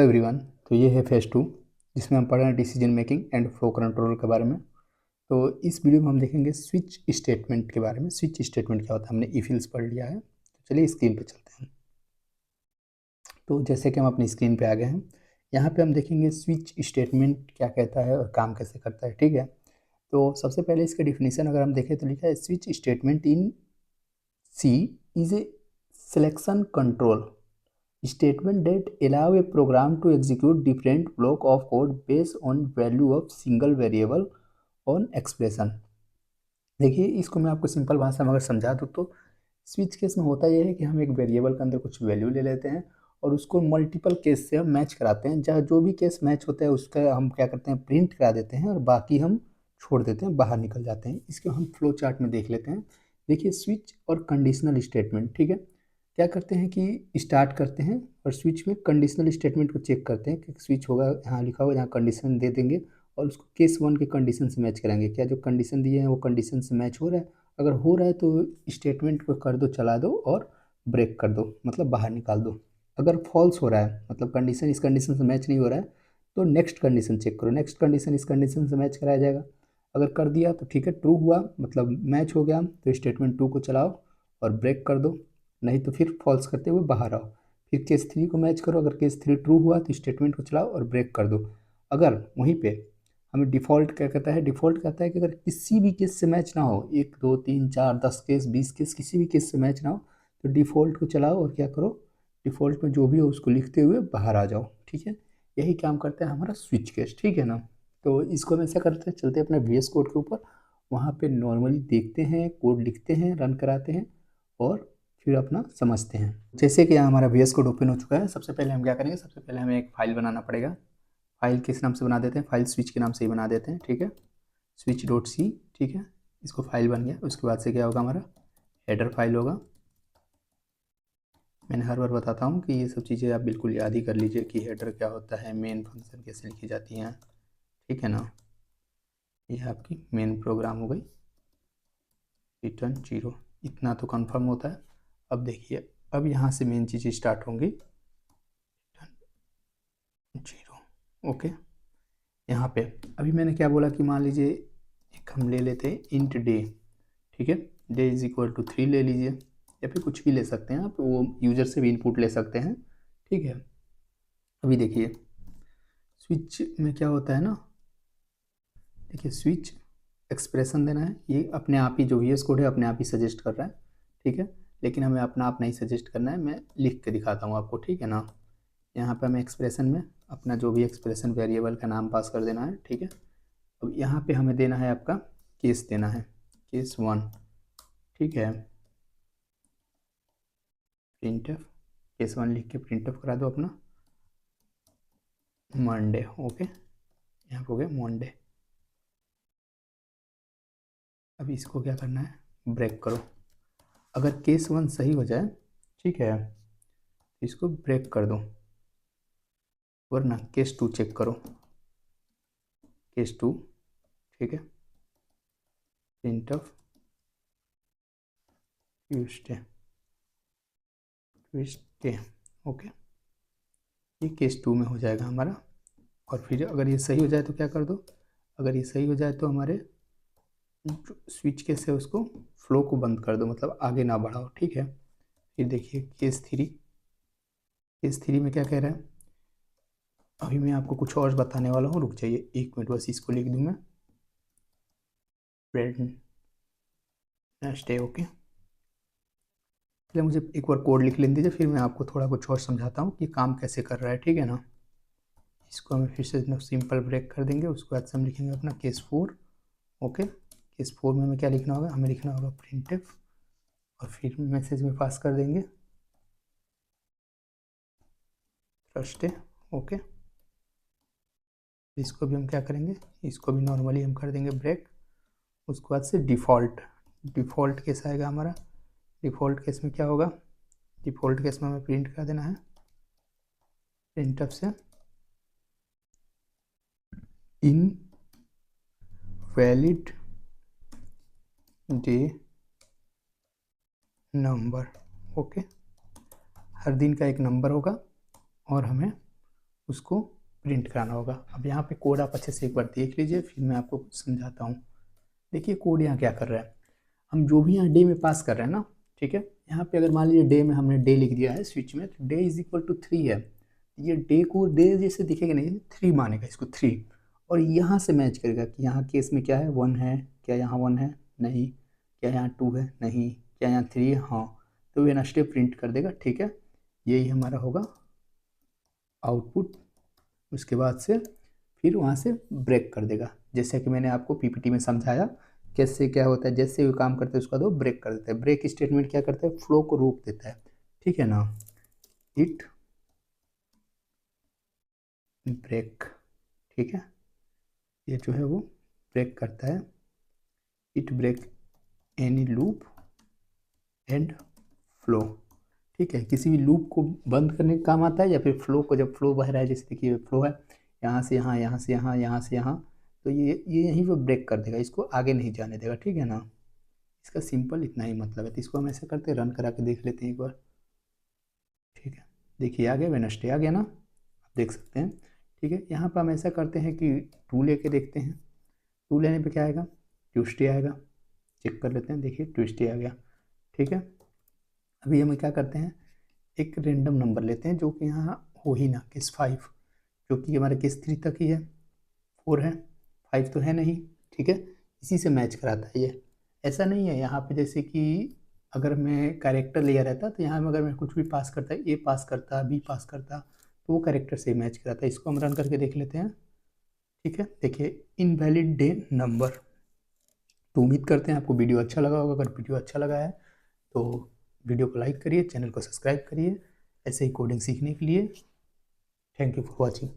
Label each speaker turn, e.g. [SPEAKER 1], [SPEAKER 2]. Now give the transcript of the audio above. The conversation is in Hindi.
[SPEAKER 1] एवरीवन, तो ये है फेज 2 जिसमें हम पढ़ रहे हैं decision making and flow control के बारे में। तो इस वीडियो में हम देखेंगे स्विच स्टेटमेंट के बारे में। स्विच स्टेटमेंट क्या होता है, हमने इफिल्स पढ़ लिया है। तो चलिए स्क्रीन पे चलते हैं। तो जैसे कि हम अपनी स्क्रीन पे आ गए हैं, यहाँ पे हम देखेंगे स्विच स्टेटमेंट क्या कहता है और काम कैसे करता है। ठीक है, तो सबसे पहले इसका डिफिनीशन अगर हम देखें तो लिखा है switch statement in C is a selection control statement that allow a program to execute different block of code based on value of single variable on expression। देखिए, इसको मैं आपको सिंपल भाषा में अगर समझा दूँ तो स्विच केस में होता यह है कि हम एक वेरिएबल के अंदर कुछ वैल्यू ले लेते हैं और उसको मल्टीपल केस से हम मैच कराते हैं। जहाँ जो भी केस मैच होता है उसका हम क्या करते हैं, प्रिंट करा देते हैं और बाकी हम छोड़ देते हैं, बाहर निकल जाते हैं। इसको हम फ्लो चार्ट में देख लेते हैं। देखिए, स्विच और कंडीशनल स्टेटमेंट, ठीक है, क्या करते हैं कि स्टार्ट करते हैं और स्विच में कंडीशनल स्टेटमेंट को चेक करते हैं कि स्विच होगा, यहाँ लिखा होगा, यहाँ कंडीशन दे देंगे और उसको केस 1 के कंडीशन से मैच कराएंगे। क्या जो कंडीशन दिए हैं वो कंडीशन से मैच हो रहा है? अगर हो रहा है तो स्टेटमेंट को कर दो, चला दो और ब्रेक कर दो, मतलब बाहर निकाल दो। अगर फॉल्स हो रहा है, मतलब कंडीशन इस कंडीशन से मैच नहीं हो रहा है, तो नेक्स्ट कंडीशन चेक करो, नेक्स्ट कंडीशन इस कंडीशन से मैच कराया जाएगा। अगर कर दिया तो ठीक है, ट्रू हुआ, मतलब मैच हो गया, तो स्टेटमेंट 2 को चलाओ और ब्रेक कर दो, नहीं तो फिर फॉल्स करते हुए बाहर आओ। फिर केस 3 को मैच करो, अगर केस 3 ट्रू हुआ तो स्टेटमेंट को चलाओ और ब्रेक कर दो। अगर वहीं पे हमें डिफ़ॉल्ट क्या कहता है, डिफ़ॉल्ट कहता है कि अगर किसी भी केस से मैच ना हो, 1 2 3 4 10 केस 20 केस किसी भी केस से मैच ना हो, तो डिफ़ॉल्ट को चलाओ और क्या करो, डिफ़ॉल्ट में जो भी हो उसको लिखते हुए बाहर आ जाओ। ठीक है, यही काम करता है हमारा स्विच केस। ठीक है ना, तो इसको हम ऐसा करते हैं, चलते हैं अपने वी एस कोड के ऊपर, वहाँ पे नॉर्मली देखते हैं, कोड लिखते हैं, रन कराते हैं और फिर अपना समझते हैं। जैसे कि यहाँ हमारा वी एस कोड ओपन हो चुका है। सबसे पहले हम क्या करेंगे, सबसे पहले हमें एक फाइल बनाना पड़ेगा। फाइल किस नाम से बना देते हैं, फाइल स्विच के नाम से ही बना देते हैं। ठीक है, स्विच डॉट सी। ठीक है, इसको फाइल बन गया। उसके बाद से क्या होगा, हमारा हेडर फाइल होगा। मैंने हर बार बताता हूँ कि ये सब चीज़ें आप बिल्कुल याद ही कर लीजिए कि हेडर क्या होता है, मेन फंक्शन कैसे लिखी जाती हैं। ठीक है ना, ये आपकी मेन प्रोग्राम हो गई। रिटर्न 0, इतना तो कंफर्म होता है। अब देखिए, अब यहाँ से मेन चीज़ें स्टार्ट होंगी। 0, ओके। यहाँ पे अभी मैंने क्या बोला कि मान लीजिए एक हम ले लेते हैं इंट डे। ठीक है, डे इज इक्वल टू 3 ले लीजिए, या फिर कुछ भी ले सकते हैं आप, वो यूजर से भी इनपुट ले सकते हैं। ठीक है, अभी देखिए स्विच में क्या होता है ना, देखिए स्विच एक्सप्रेशन देना है, ये अपने आप ही जो वी एस कोड है अपने आप ही सजेस्ट कर रहा है। ठीक है, लेकिन हमें अपना आप नहीं सजेस्ट करना है, मैं लिख के दिखाता हूँ आपको। ठीक है ना, यहाँ पे हमें एक्सप्रेशन में अपना जो भी एक्सप्रेशन वेरिएबल का नाम पास कर देना है। ठीक है, अब यहाँ पे हमें देना है आपका केस, देना है केस 1। ठीक है, प्रिंटफ केस 1 लिख के प्रिंटफ करा दो अपना मंडे। ओके, यहाँ पे हो गया मंडे। अब इसको क्या करना है, ब्रेक करो। अगर केस 1 सही हो जाए, ठीक है, इसको ब्रेक कर दो, वरना केस 2 चेक करो, केस 2। ठीक है, प्रिंटफ ट्यूसडे, ट्यूसडे। ओके, ये केस 2 में हो जाएगा हमारा। और फिर अगर ये सही हो जाए तो क्या कर दो, अगर ये सही हो जाए तो हमारे स्विच केस है उसको फ्लो को बंद कर दो, मतलब आगे ना बढ़ाओ। ठीक है, फिर देखिए केस 3, केस 3 में क्या कह रहा है, अभी मैं आपको कुछ और बताने वाला हूँ, रुक जाइए 1 मिनट, बस इसको लिख दूँ मैं, वेडनेसडे। ओके, चलिए मुझे एक बार कोड लिख लेने दीजिए, फिर मैं आपको थोड़ा कुछ और समझाता हूँ कि काम कैसे कर रहा है। ठीक है ना, इसको हमें फिर से सिंपल ब्रेक कर देंगे। उसके बाद से हम लिखेंगे अपना केस 4। ओके, केस 4 में हमें क्या लिखना होगा, हमें लिखना होगा प्रिंटफ, और फिर मैसेज में पास कर देंगे थर्सडे। ओके, इसको भी हम क्या करेंगे, इसको भी नॉर्मली हम कर देंगे ब्रेक। उसके बाद से डिफ़ॉल्ट, डिफ़ॉल्ट केस आएगा हमारा। डिफ़ॉल्ट केस में क्या होगा, डिफ़ॉल्ट केस में हमें प्रिंट कर देना है प्रिंटफ से इन वैलिड डे नंबर। ओके, हर दिन का एक नंबर होगा और हमें उसको प्रिंट कराना होगा। अब यहाँ पे कोड आप अच्छे से एक बार देख लीजिए, फिर मैं आपको कुछ समझाता हूँ। देखिए कोड यहाँ क्या कर रहा है, हम जो भी यहाँ डे में पास कर रहे हैं ना, ठीक है, यहाँ पे अगर मान लीजिए डे में हमने डे लिख दिया है स्विच में, तो डे इज इक्वल टू 3 है, ये डे को डे जैसे दिखेगा नहीं, 3 मानेगा इसको 3, और यहाँ से मैच करेगा कि यहाँ केस में क्या है, 1 है, क्या यहाँ 1 है, नहीं, क्या यहाँ 2 है, नहीं, क्या यहाँ 3 है, हाँ, तो वेडनेसडे प्रिंट कर देगा, ठीक है, यही हमारा होगा आउटपुट। उसके बाद से फिर वहाँ से ब्रेक कर देगा, जैसे कि मैंने आपको पीपीटी में समझाया कैसे क्या होता है, जैसे वो काम करते हैं उसका दो ब्रेक कर देता है। ब्रेक स्टेटमेंट क्या करता है, फ्लो को रोक देता है, ठीक है ना, इट ब्रेक, ठीक है, ये जो है वो ब्रेक करता है, it break any loop and flow, ठीक है, किसी भी लूप को बंद करने का काम आता है, या फिर फ्लो को, जब फ्लो बह रहा है, जैसे देखिए फ्लो है यहाँ से यहाँ, यहाँ से यहाँ, यहाँ से यहाँ, तो ये यहीं पर ब्रेक कर देगा, इसको आगे नहीं जाने देगा, ठीक है ना। इसका सिंपल इतना ही मतलब है। तो इसको हम ऐसे करते हैं, रन करा के देख लेते हैं एक बार, ठीक है, देखिए आ गया, वेडनेसडे आ गया ना, आप देख सकते हैं, ठीक है। यहाँ पर हम ऐसा करते हैं कि 2 लेके देखते हैं, 2 लेने पे क्या आएगा, ट्यूसडे आएगा, चेक कर लेते हैं, देखिए ट्यूसडे आ गया, ठीक है। अभी हम क्या करते हैं, एक रेंडम नंबर लेते हैं जो कि यहाँ हो ही ना, केस 5, जो कि हमारे केस 3 तक ही है, 4 है, 5 तो है नहीं, ठीक है, इसी से मैच कराता है ये। ऐसा नहीं है यहाँ पे जैसे कि अगर मैं कैरेक्टर लिया रहता, तो यहाँ में अगर मैं कुछ भी पास करता, ए पास करता, बी पास करता, तो वो कैरेक्टर से मैच कराता है। इसको हम रन करके देख लेते हैं, ठीक है, देखिए इनवैलिड डे नंबर। तो उम्मीद करते हैं आपको वीडियो अच्छा लगा होगा। अगर वीडियो अच्छा लगा है तो वीडियो को लाइक करिए, चैनल को सब्सक्राइब करिए ऐसे ही कोडिंग सीखने के लिए। Thank you for watching.